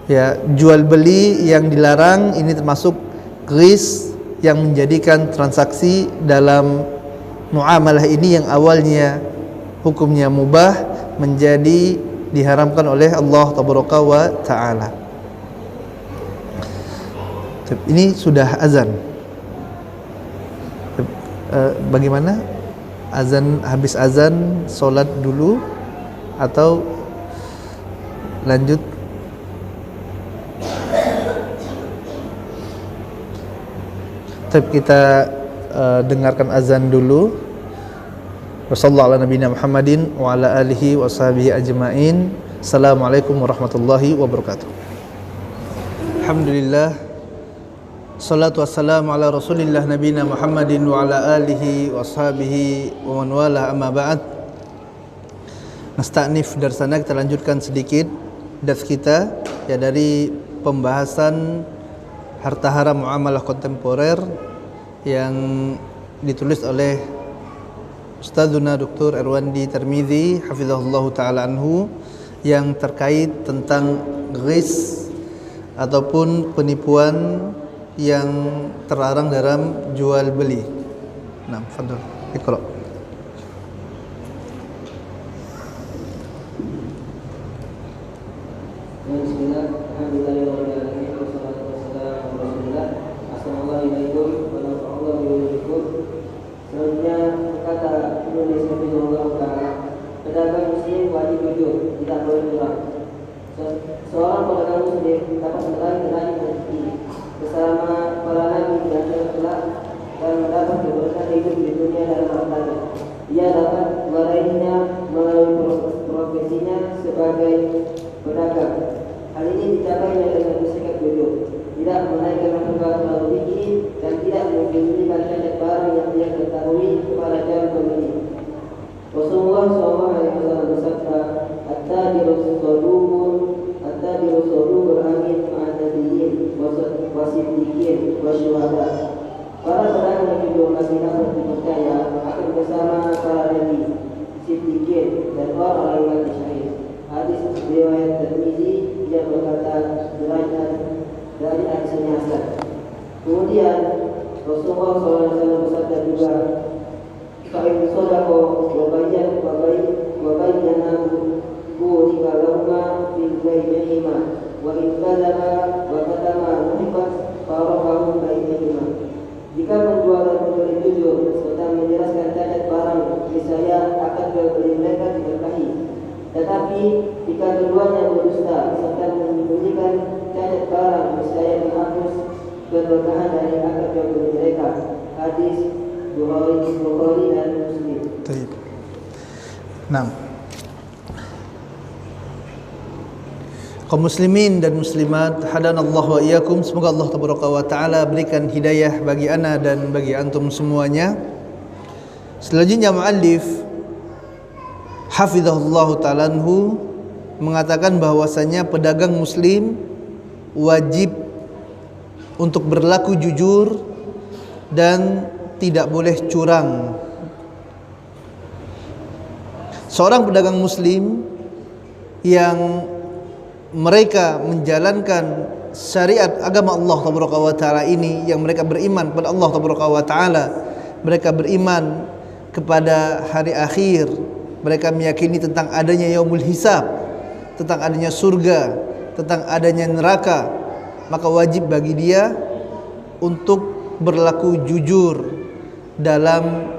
ya, jual beli yang dilarang. Ini termasuk ghish yang menjadikan transaksi dalam muamalah ini yang awalnya hukumnya mubah menjadi diharamkan oleh Allah tabaraka wa taala. Ini sudah azan. Bagaimana? Azan, habis azan solat dulu atau lanjut? Kita dengarkan azan dulu. Wassallallahu ala nabiyina Muhammadin wa ala alihi wa sahbihi ajma'in. Assalamualaikum warahmatullahi wabarakatuh. Alhamdulillah, salatu wassalamu ala rasulillah nabiyina Muhammadin wa ala alihi wa sahbihi wa man wala, amma ba'd. Nasta'nif darsana, kita lanjutkan sedikit dars kita, ya, dari pembahasan harta haram muamalah kontemporer yang ditulis oleh Ustadzuna Dr. Erwandi Tirmizi hafizahullah ta'ala anhu, yang terkait tentang ghish ataupun penipuan yang terlarang dalam jual beli. Nah, fadhol, iqra. Bismillah, alhamdulillahirrahmanirrahim, wassalatu wassalamu ala rasulillah. Assalamualaikum warahmatullahi wabarakatuh. Selanjutnya kata penulis Hafizahullah Ta'ala, pedagang muslim wajib jujur, tidak boleh curang. Seorang pedagang muslim dapat meraih rezeki bersama para nabi dan rasul dan mendapat keberkahan hidup di dunia dan akhirat. Ia dapat meraihnya melalui profesinya sebagai pedagang. Hal ini dicapainya dengan bersikap jujur, tidak menaikkan harga terlalu tinggi, dan tidak menjual cacat barang yang dia ketahui kepada calon pembeli. Rasulullah SAW bersabda, "At-tajiru saduqun amin ma'adadiyin wasiddiqin wasyuhada." Para pedagang yang jujur masih dapat dipercaya akan bersama para nabi, siddiqin, dan orang yang mati syahid. Hadis riwayat Tirmizi, yang berkata derajat dari hadisnya hasan. Kemudian Rasulullah SAW bersabda juga, "Fa'in sodako wabayyanahu burika lahuma fil bainihima, wa in kadzaba wa katama muhibat faraqahu bainihima." Jika penjual dan pembeli jujur serta menjelaskan cacat barang, niscaya akan jual beli mereka diberkahi. Tetapi jika keduanya berdusta serta menyembunyikan cacat barang, niscaya menghapus keberkahan dari akad jual beli mereka. Hadis Bukhari dan Muslim. Baik. Nah, kaum muslimin dan muslimat, hadanallahu wa iyyakum. Semoga Allah tabaraka wa taala berikan hidayah bagi ana dan bagi antum semuanya. Selanjutnya muallif hafizahullah ta'ala anhu mengatakan bahwasanya pedagang muslim wajib untuk berlaku jujur dan tidak boleh curang. Seorang pedagang muslim yang mereka menjalankan syariat agama Allah tabaraka wa taala ini, yang mereka beriman kepada Allah tabaraka wa taala, mereka beriman kepada hari akhir, mereka meyakini tentang adanya yaumul hisab, tentang adanya surga, tentang adanya neraka, maka wajib bagi dia untuk berlaku jujur dalam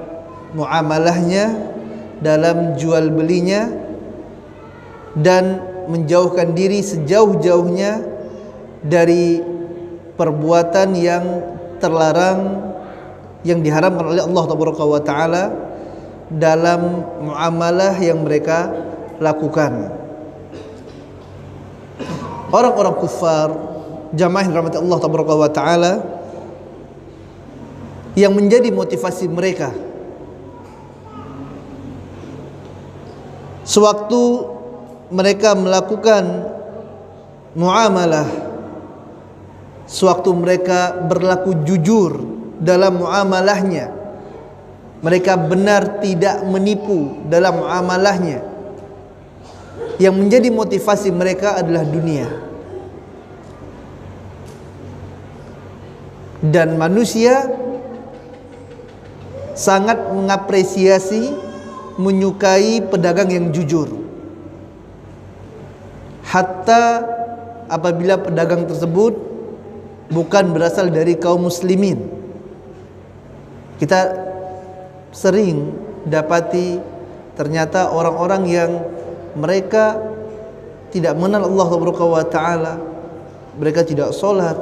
muamalahnya, dalam jual belinya, dan menjauhkan diri sejauh-jauhnya dari perbuatan yang terlarang, yang diharamkan oleh Allah Subhanahu wa taala dalam muamalah yang mereka lakukan. Orang-orang kufar, jamaah yang dirahmati Allah Subhanahu wa taala, yang menjadi motivasi mereka sewaktu mereka melakukan muamalah, sewaktu mereka berlaku jujur dalam muamalahnya, mereka benar tidak menipu dalam muamalahnya, yang menjadi motivasi mereka adalah dunia. Dan manusia sangat mengapresiasi, menyukai pedagang yang jujur, hatta apabila pedagang tersebut bukan berasal dari kaum muslimin. Kita sering dapati ternyata orang-orang yang mereka tidak mengenal Allah Subhanahu wa taala, mereka tidak sholat,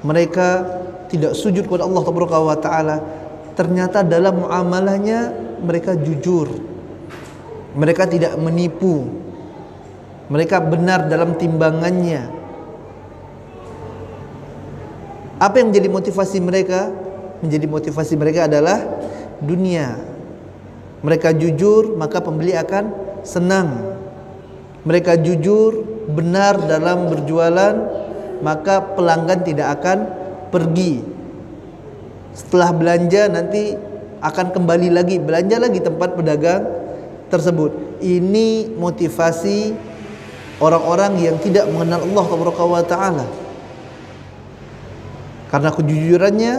mereka tidak sujud kepada Allah Subhanahu wa taala, ternyata dalam muamalahnya mereka jujur, mereka tidak menipu, mereka benar dalam timbangannya. Apa yang menjadi motivasi mereka? Menjadi motivasi mereka adalah dunia. Mereka jujur, maka pembeli akan senang. Mereka jujur, benar dalam berjualan, maka pelanggan tidak akan pergi. Setelah belanja nanti akan kembali lagi, belanja lagi tempat pedagang tersebut. Ini motivasi orang-orang yang tidak mengenal Allah Subhanahu wa taala. Karena kejujurannya,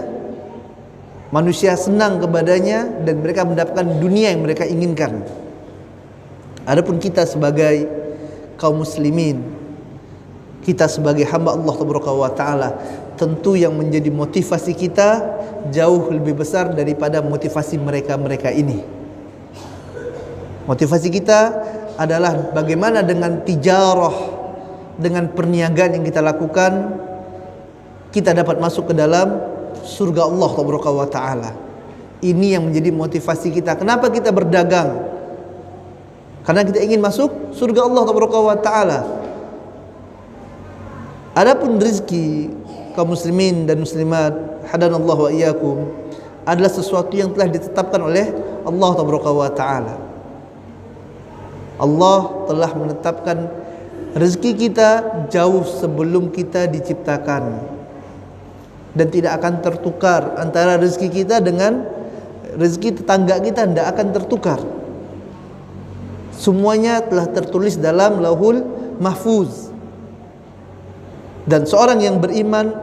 manusia senang kepadanya dan mereka mendapatkan dunia yang mereka inginkan. Adapun kita sebagai kaum muslimin, kita sebagai hamba Allah Subhanahu wa taala, tentu yang menjadi motivasi kita jauh lebih besar daripada motivasi mereka-mereka ini. Motivasi kita adalah bagaimana dengan tijarah, dengan perniagaan yang kita lakukan, kita dapat masuk ke dalam surga Allah Subhanahu wa taala. Ini yang menjadi motivasi kita. Kenapa kita berdagang? Karena kita ingin masuk surga Allah Subhanahu wa taala. Adapun rezeki kaum muslimin dan muslimat, hadanallahu wa iyyakum, adalah sesuatu yang telah ditetapkan oleh Allah Subhanahu wa taala. Allah telah menetapkan rezeki kita jauh sebelum kita diciptakan, dan tidak akan tertukar antara rezeki kita dengan rezeki tetangga kita, tidak akan tertukar. Semuanya telah tertulis dalam Lauhul Mahfuz. Dan seorang yang beriman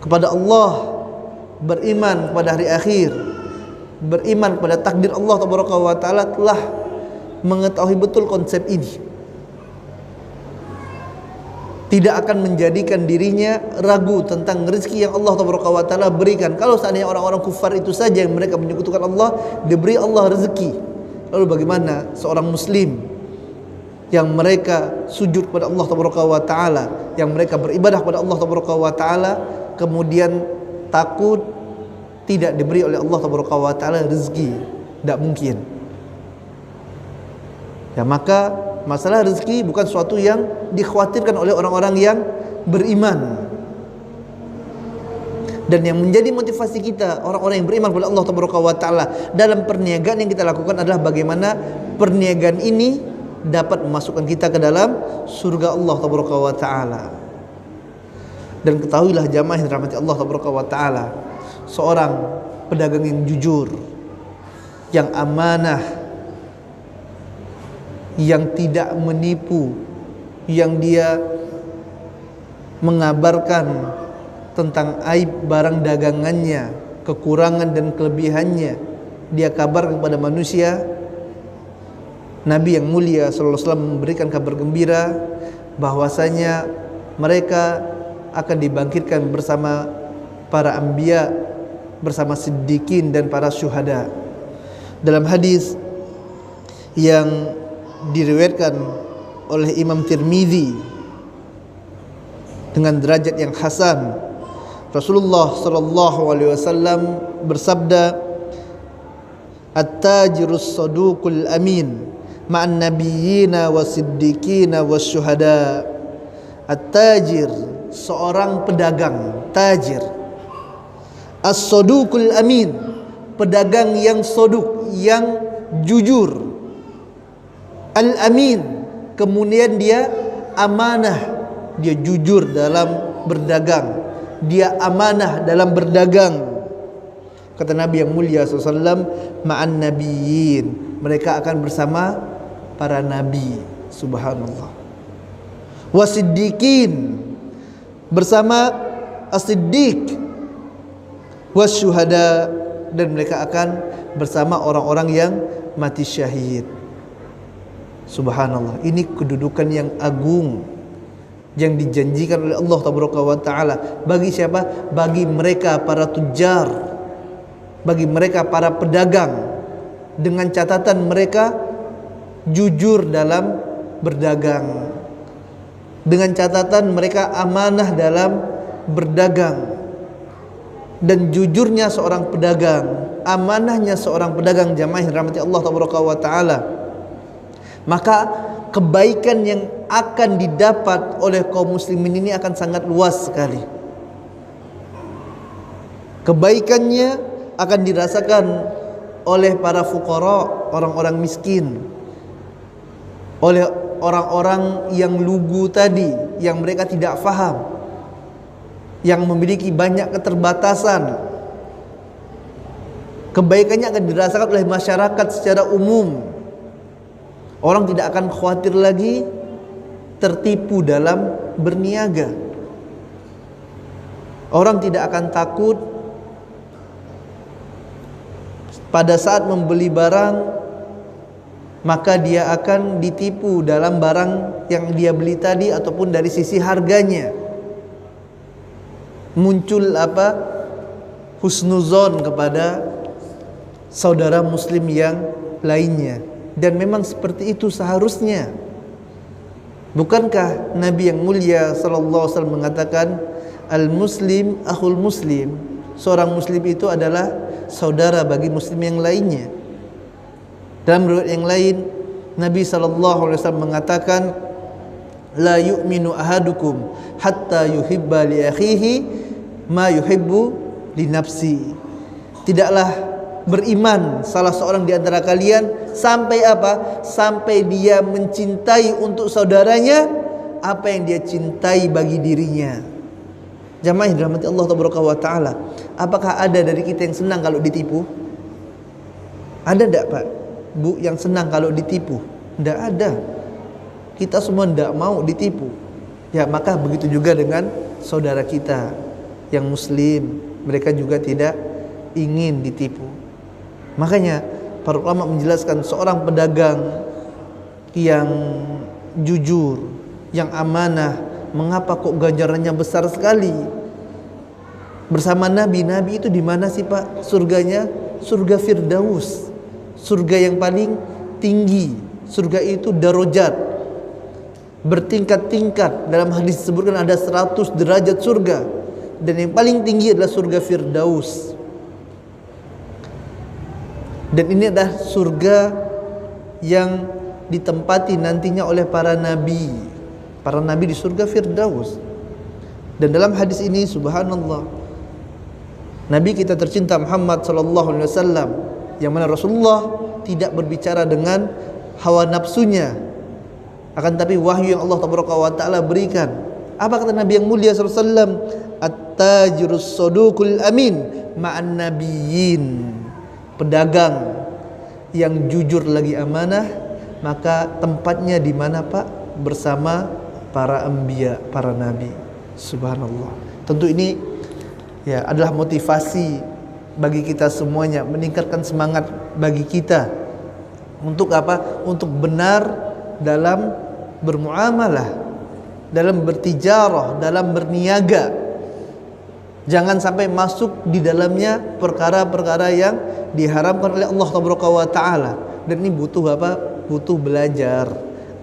kepada Allah, beriman kepada hari akhir, beriman kepada takdir Allah Subhanahu wa taala, telah mengetahui betul konsep ini. Tidak akan menjadikan dirinya ragu tentang rezeki yang Allah Subhanahu wa taala berikan. Kalau seandainya orang-orang kufar itu saja yang mereka menyekutukan Allah, diberi Allah rezeki, lalu bagaimana seorang muslim yang mereka sujud kepada Allah Subhanahu wa taala, yang mereka beribadah kepada Allah Subhanahu wa taala, kemudian takut tidak diberi oleh Allah Subhanahu wa taala rezeki? Tidak mungkin. Ya, maka Masalah rezeki bukan suatu yang dikhawatirkan oleh orang-orang yang beriman. Dan yang menjadi motivasi kita, orang-orang yang beriman kepada Allah Taala dalam perniagaan yang kita lakukan adalah bagaimana perniagaan ini dapat memasukkan kita ke dalam surga Allah Taala. Dan ketahuilah jamaah yang dirahmati Allah Taala, seorang pedagang yang jujur, yang amanah, yang tidak menipu, yang dia mengabarkan tentang aib barang dagangannya, kekurangan dan kelebihannya, dia kabarkan kepada manusia. Nabi yang mulia sallallahu alaihi wasallam memberikan kabar gembira bahwasanya mereka akan dibangkitkan bersama para anbiya, bersama siddiqin dan para syuhada. Dalam hadis yang diriwayatkan oleh Imam Tirmizi dengan derajat yang hasan, Rasulullah sallallahu alaihi wasallam bersabda, "At-tajirus saduqul amin ma'an nabiyyina wasiddiqina wasyuhada." At-tajir, seorang pedagang, tajir. As-saduqul amin, pedagang yang soduk, yang jujur. Al-amin, kemudian dia amanah, dia jujur dalam berdagang, dia amanah dalam berdagang. Kata Nabi yang mulia SAW, ma'an nabiyyin, mereka akan bersama para nabi. Subhanallah. Wasiddiqin, bersama as-siddiq. Wasyuhada, dan mereka akan bersama orang-orang yang mati syahid. Subhanallah, ini kedudukan yang agung yang dijanjikan oleh Allah Taala bagi siapa? Bagi mereka para tujar, bagi mereka para pedagang, dengan catatan mereka jujur dalam berdagang, dengan catatan mereka amanah dalam berdagang. Dan jujurnya seorang pedagang, amanahnya seorang pedagang, jamaah yang dirahmati Allah Taala, maka kebaikan yang akan didapat oleh kaum muslimin ini akan sangat luas sekali. Kebaikannya akan dirasakan oleh para fuqara, orang-orang miskin, oleh orang-orang yang lugu tadi, yang mereka tidak faham, yang memiliki banyak keterbatasan. Kebaikannya akan dirasakan oleh masyarakat secara umum. Orang tidak akan khawatir lagi tertipu dalam berniaga. Orang tidak akan takut pada saat membeli barang, maka dia akan ditipu dalam barang yang dia beli tadi ataupun dari sisi harganya. Muncul husnuzon kepada saudara muslim yang lainnya. Dan memang seperti itu seharusnya. Bukankah Nabi yang mulia sallallahu alaihi wasallam mengatakan, al-muslim akhul muslim, seorang muslim itu adalah saudara bagi muslim yang lainnya. Dalam riwayat yang lain, Nabi sallallahu alaihi wasallam mengatakan, la yu'minu ahadukum hatta yuhibba li akhihi ma yuhibbu li nafsi. Tidaklah beriman salah seorang di antara kalian sampai apa? Sampai dia mencintai untuk saudaranya apa yang dia cintai bagi dirinya. Jamaah yang dirahmati Allah Taala, apakah ada dari kita yang senang kalau ditipu? Ada enggak Pak? Bu, yang senang kalau ditipu? Enggak ada. Kita semua enggak mau ditipu. Ya, maka begitu juga dengan saudara kita yang muslim, mereka juga tidak ingin ditipu. Makanya para ulama menjelaskan seorang pedagang yang jujur, yang amanah, mengapa kok ganjarannya besar sekali? Bersama Nabi itu di mana sih Pak? Surganya surga Firdaus, surga yang paling tinggi. Surga itu darajat, bertingkat-tingkat. Dalam hadis disebutkan ada 100 derajat surga, dan yang paling tinggi adalah surga Firdaus. Dan ini adalah surga yang ditempati nantinya oleh para nabi. Para nabi di surga Firdaus. Dan dalam hadis ini subhanallah, Nabi kita tercinta Muhammad sallallahu alaihi wasallam, yang mana Rasulullah tidak berbicara dengan hawa nafsunya, akan tapi wahyu yang Allah Taala berikan. Apa kata Nabi yang mulia sallallahu alaihi wasallam? At-tajirus saduqul amin ma'an nabiyyin. Pedagang yang jujur lagi amanah, maka tempatnya di mana Pak? Bersama para anbiya, para nabi. Subhanallah. Tentu ini ya adalah motivasi bagi kita semuanya, meningkatkan semangat bagi kita untuk apa? Untuk benar dalam bermuamalah, dalam bertijarah, dalam berniaga. Jangan sampai masuk di dalamnya perkara-perkara yang diharamkan oleh Allah Taala. Dan ini butuh apa? Butuh belajar.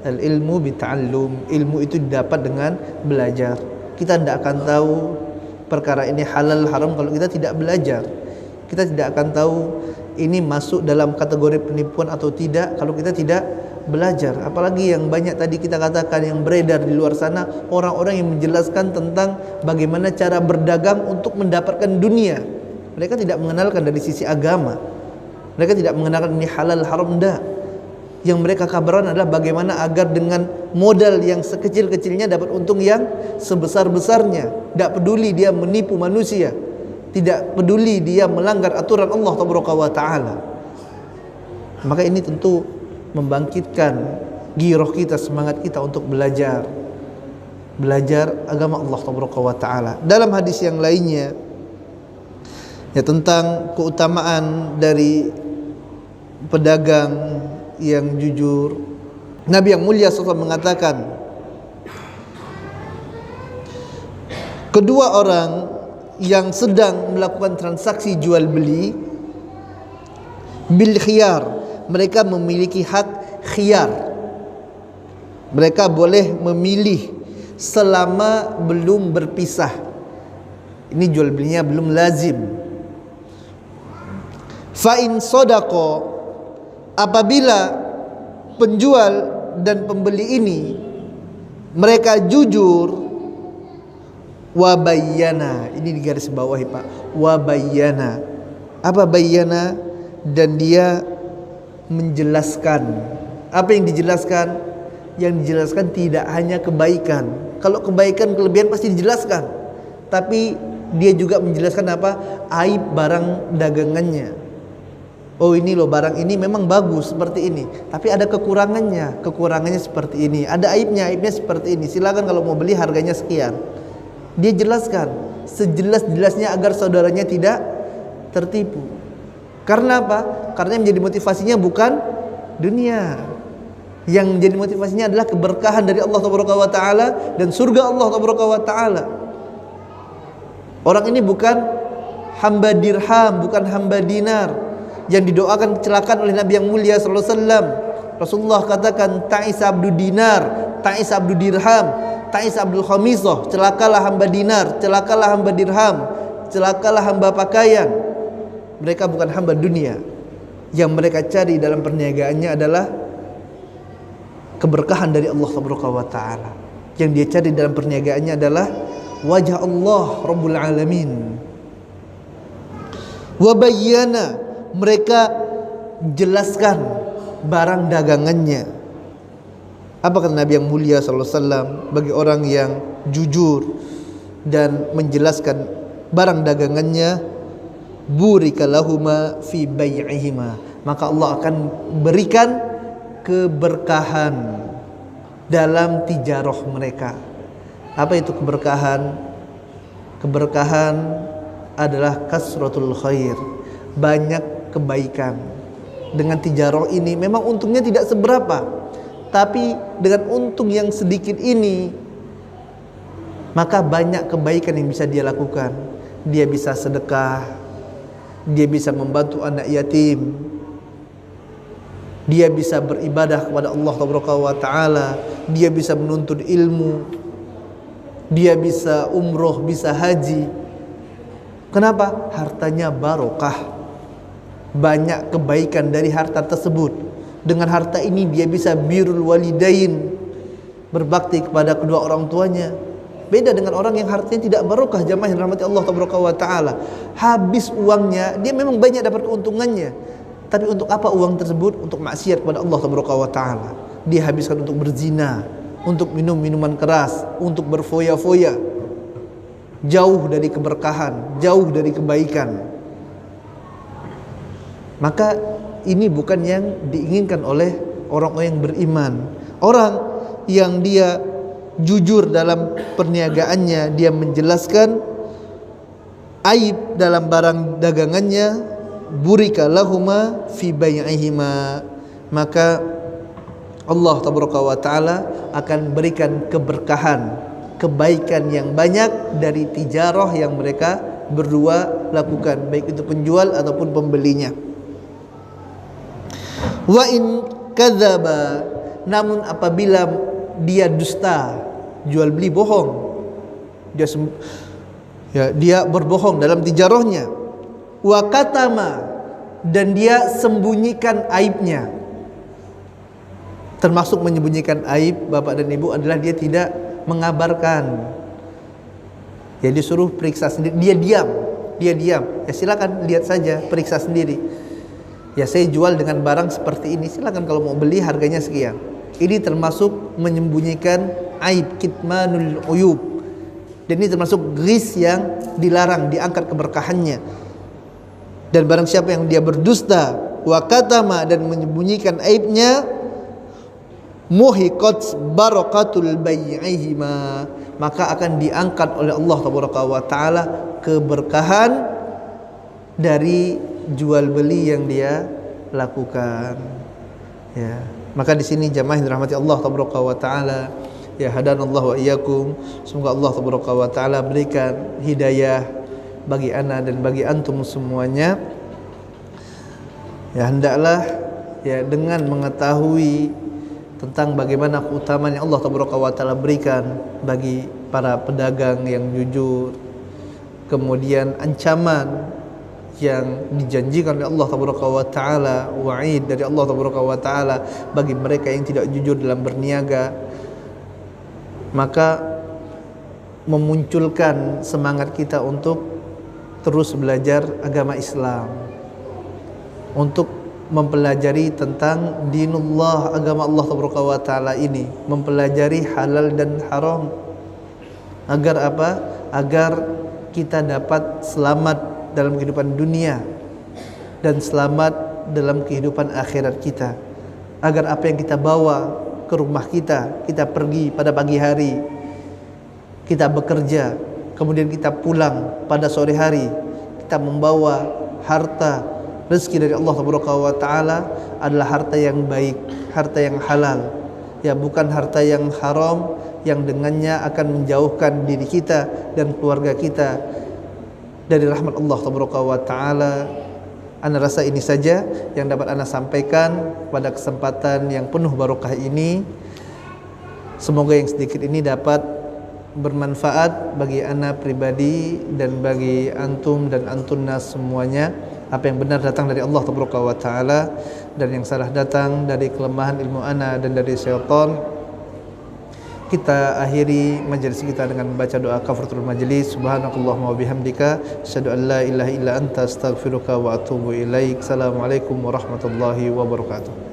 Al ilmu bita'allum. Ilmu itu didapat dengan belajar. Kita tidak akan tahu perkara ini halal haram kalau kita tidak belajar. Kita tidak akan tahu ini masuk dalam kategori penipuan atau tidak kalau kita tidak belajar. Apalagi yang banyak tadi kita katakan yang beredar di luar sana, orang-orang yang menjelaskan tentang bagaimana cara berdagang untuk mendapatkan dunia. Mereka tidak mengenalkan dari sisi agama. Mereka tidak mengenalkan ini halal haram, enggak. Yang mereka kabarkan adalah bagaimana agar dengan modal yang sekecil-kecilnya dapat untung yang sebesar-besarnya. Tidak peduli dia menipu manusia, tidak peduli dia melanggar aturan Allah Taala. Maka ini tentu membangkitkan giroh kita, semangat kita untuk belajar agama Allah Taala. Dalam hadis yang lainnya ya tentang keutamaan dari pedagang yang jujur, Nabi yang mulia SAW mengatakan, kedua orang yang sedang melakukan transaksi jual beli bil khiyar, mereka memiliki hak khiyar. Mereka boleh memilih selama belum berpisah. Ini jual belinya belum lazim. Fa in sadaqa, apabila penjual dan pembeli ini mereka jujur, wabayana, ini di garis bawah Pak, wabayana. Apa bayana? Dan dia menjelaskan. Apa yang dijelaskan? Yang dijelaskan tidak hanya kebaikan. Kalau kebaikan kelebihan pasti dijelaskan, tapi dia juga menjelaskan apa? Aib barang dagangannya. Oh ini loh, barang ini memang bagus seperti ini, tapi ada kekurangannya seperti ini, ada aibnya seperti ini. Silakan kalau mau beli harganya sekian. Dia jelaskan sejelas-jelasnya agar saudaranya tidak tertipu. Karena apa? Karena yang menjadi motivasinya bukan dunia. Yang menjadi motivasinya adalah keberkahan dari Allah Taala dan surga Allah Taala. Orang ini bukan hamba dirham, bukan hamba dinar yang didoakan kecelakaan oleh Nabi yang mulia sallallahu alaihi wasallam. Rasulullah katakan, ta'is abdu dinar, ta'is abdu dirham, ta'is abdul khamisah. Celakalah hamba dinar, celakalah hamba dirham, celakalah hamba pakaian. Mereka bukan hamba dunia. Yang mereka cari dalam perniagaannya adalah keberkahan dari Allah Taala. Yang dia cari dalam perniagaannya adalah wajah Allah Rabbul Alamin. Wa bayyana, mereka jelaskan barang dagangannya. Apa kata Nabi yang mulia sallallahu alaihi wasallam bagi orang yang jujur dan menjelaskan barang dagangannya? Burika lahuma fi bai'ihima, maka Allah akan berikan keberkahan dalam tijarah mereka. Apa itu keberkahan? Keberkahan adalah kasratul khair, banyak kebaikan. Dengan tijarah ini memang untungnya tidak seberapa, tapi dengan untung yang sedikit ini maka banyak kebaikan yang bisa dia lakukan. Dia bisa sedekah, dia bisa membantu anak yatim, dia bisa beribadah kepada Allah Taala, dia bisa menuntut ilmu, dia bisa umroh, bisa haji. Kenapa? Hartanya barokah, banyak kebaikan dari harta tersebut. Dengan harta ini dia bisa birrul walidain, berbakti kepada kedua orang tuanya. Beda dengan orang yang hartanya tidak barokah, jamaah yang rahmati Allah taala. Habis uangnya, dia memang banyak dapat keuntungannya, tapi untuk apa uang tersebut? Untuk maksiat kepada Allah taala. Dia habiskan untuk berzina, untuk minum minuman keras, untuk berfoya-foya, jauh dari keberkahan, jauh dari kebaikan. Maka ini bukan yang diinginkan oleh orang-orang yang beriman. Orang yang dia jujur dalam perniagaannya, dia menjelaskan aib dalam barang dagangannya, burika lahuma fi bai'ihima, maka Allah taala akan berikan keberkahan, kebaikan yang banyak dari tijarah yang mereka berdua lakukan, baik itu penjual ataupun pembelinya. Wa in kadzaba, namun apabila dia dusta, jual beli bohong, dia berbohong dalam tijarahnya. Wa katama, dan dia sembunyikan aibnya. Termasuk menyembunyikan aib bapak dan ibu adalah dia tidak mengabarkan. Ya, disuruh periksa sendiri, dia diam. Ya silakan lihat saja, periksa sendiri. Ya saya jual dengan barang seperti ini, silakan kalau mau beli harganya sekian. Ini termasuk menyembunyikan aib, kitmanul uyub. Dan ini termasuk ghish yang dilarang, diangkat keberkahannya. Dan barang siapa yang dia berdusta, wa katama, dan menyembunyikan aibnya, muhiqat barakatul bai'ihima, maka akan diangkat oleh Allah taala keberkahan dari jual beli yang dia lakukan. Ya, maka di sini jamaah yang dirahmati Allah taala, ya hadanallahu wa iyyakum, semoga Allah taala berikan hidayah bagi ana dan bagi antum semuanya. Ya hendaklah ya dengan mengetahui tentang bagaimana keutamaan yang Allah taala berikan bagi para pedagang yang jujur, kemudian ancaman yang dijanjikan oleh Allah taala, wa'id dari Allah taala bagi mereka yang tidak jujur dalam berniaga, maka memunculkan semangat kita untuk terus belajar agama Islam, untuk mempelajari tentang dinullah, agama Allah taala ini, mempelajari halal dan haram. Agar apa? Agar kita dapat selamat dalam kehidupan dunia dan selamat dalam kehidupan akhirat kita. Agar apa yang kita bawa ke rumah kita pergi pada pagi hari, kita bekerja, kemudian kita pulang pada sore hari, kita membawa harta rezeki dari Allah taala adalah harta yang baik, harta yang halal, ya bukan harta yang haram yang dengannya akan menjauhkan diri kita dan keluarga kita dari rahmat Allah taala. Ana rasa ini saja yang dapat ana sampaikan pada kesempatan yang penuh barokah ini. Semoga yang sedikit ini dapat bermanfaat bagi ana pribadi dan bagi antum dan antunnas semuanya. Apa yang benar datang dari Allah taala, dan yang salah datang dari kelemahan ilmu ana dan dari syaitan. Kita akhiri majelis kita dengan membaca doa kafaratul majelis. Subhanakallahumma wa bihamdika, asyhadu an la ilaha illa anta, astaghfiruka wa atubu ilaik. Assalamualaikum warahmatullahi wabarakatuh.